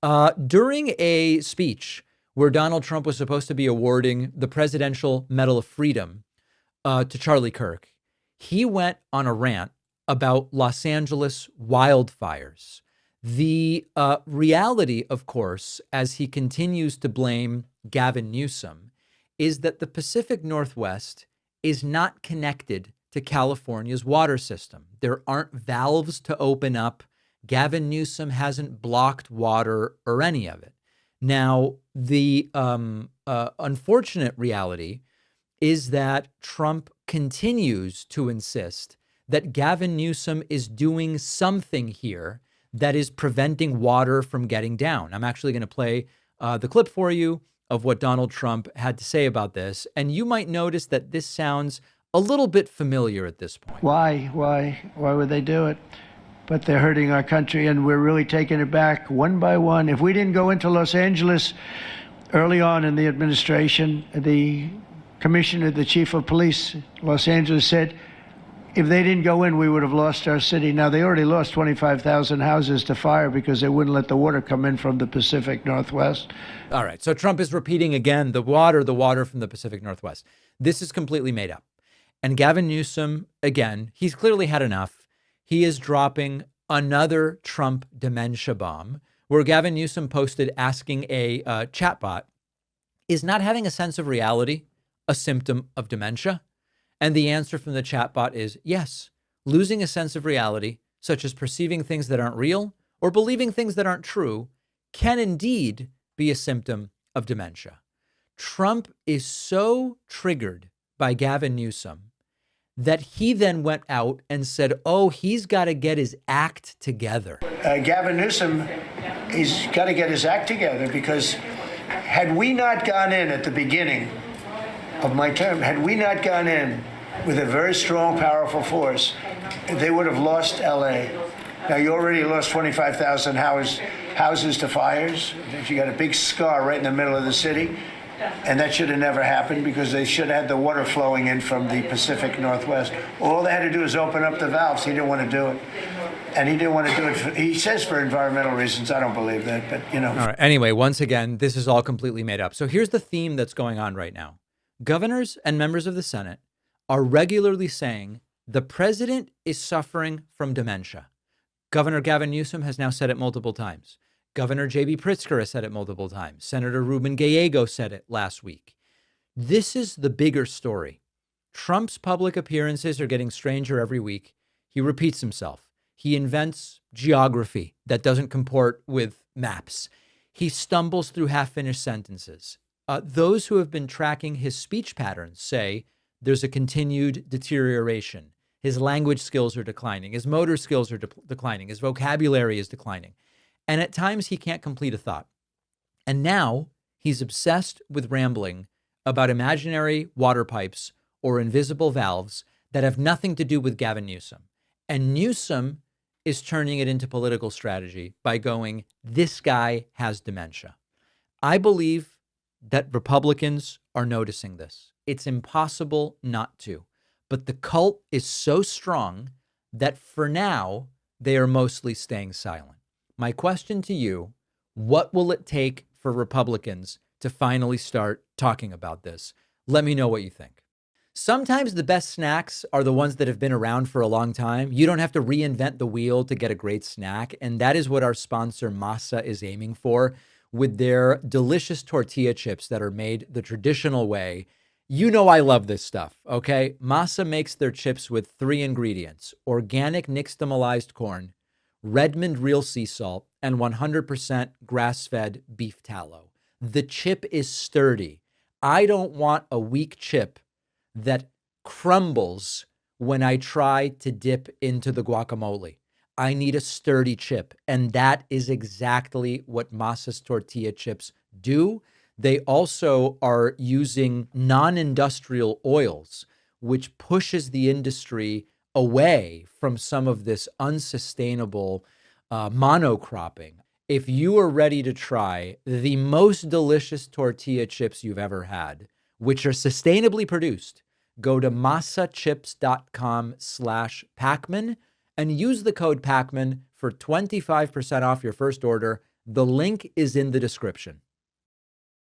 During a speech where Donald Trump was supposed to be awarding the Presidential Medal of Freedom to Charlie Kirk, he went on a rant about Los Angeles wildfires. The reality, of course, as he continues to blame Gavin Newsom, is that the Pacific Northwest is not connected to California's water system. There aren't valves to open up. Gavin Newsom hasn't blocked water or any of it. Now, the unfortunate reality is that Trump continues to insist that Gavin Newsom is doing something here that is preventing water from getting down. I'm actually going to play the clip for you of what Donald Trump had to say about this. And you might notice that this sounds a little bit familiar at this point. Why would they do it? But they're hurting our country, and we're really taking it back one by one. If we didn't go into Los Angeles early on in the administration, the commissioner, the chief of police, Los Angeles said, if they didn't go in, we would have lost our city. Now, they already lost 25,000 houses to fire because they wouldn't let the water come in from the Pacific Northwest. All right. So Trump is repeating again, the water from the Pacific Northwest. This is completely made up. And Gavin Newsom, again, he's clearly had enough. He is dropping another Trump dementia bomb, where Gavin Newsom posted asking a chatbot, is not having a sense of reality a symptom of dementia? And the answer from the chatbot is yes. Losing a sense of reality, such as perceiving things that aren't real or believing things that aren't true, can indeed be a symptom of dementia. Trump is so triggered by Gavin Newsom that he then went out and said, oh, he's got to get his act together. Gavin Newsom, he's got to get his act together, because had we not gone in at the beginning of my term, had we not gone in with a very strong, powerful force, they would have lost L.A. Now, you already lost 25,000 houses to fires. You got a big scar right in the middle of the city. And that should have never happened, because they should have had the water flowing in from the Pacific Northwest. All they had to do is open up the valves. He didn't want to do it. And he didn't want to do it, he says, for environmental reasons. I don't believe that, but, you know. All right. Anyway, once again, this is all completely made up. So here's the theme that's going on right now. Governors and members of the Senate are regularly saying the president is suffering from dementia. Governor Gavin Newsom has now said it multiple times. Governor J.B. Pritzker has said it multiple times. Senator Ruben Gallego said it last week. This is the bigger story. Trump's public appearances are getting stranger every week. He repeats himself. He invents geography that doesn't comport with maps. He stumbles through half-finished sentences. Those who have been tracking his speech patterns say there's a continued deterioration. His language skills are declining. His motor skills are declining. His vocabulary is declining. And at times he can't complete a thought. And now he's obsessed with rambling about imaginary water pipes or invisible valves that have nothing to do with Gavin Newsom. And Newsom is turning it into political strategy by going, this guy has dementia. I believe that Republicans are noticing this. It's impossible not to. But the cult is so strong that for now, they are mostly staying silent. My question to you, what will it take for Republicans to finally start talking about this? Let me know what you think. Sometimes the best snacks are the ones that have been around for a long time. You don't have to reinvent the wheel to get a great snack. And that is what our sponsor Masa is aiming for with their delicious tortilla chips that are made the traditional way. You know I love this stuff, okay? Masa makes their chips with 3 ingredients: organic nixtamalized corn, Redmond real sea salt, and 100% grass-fed beef tallow. The chip is sturdy. I don't want a weak chip that crumbles when I try to dip into the guacamole. I need a sturdy chip, and that is exactly what Masa's tortilla chips do. They also are using non-industrial oils, which pushes the industry away from some of this unsustainable monocropping. If you are ready to try the most delicious tortilla chips you've ever had, which are sustainably produced, go to masachips.com/Pakman and use the code Pakman for 25% off your first order. The link is in the description.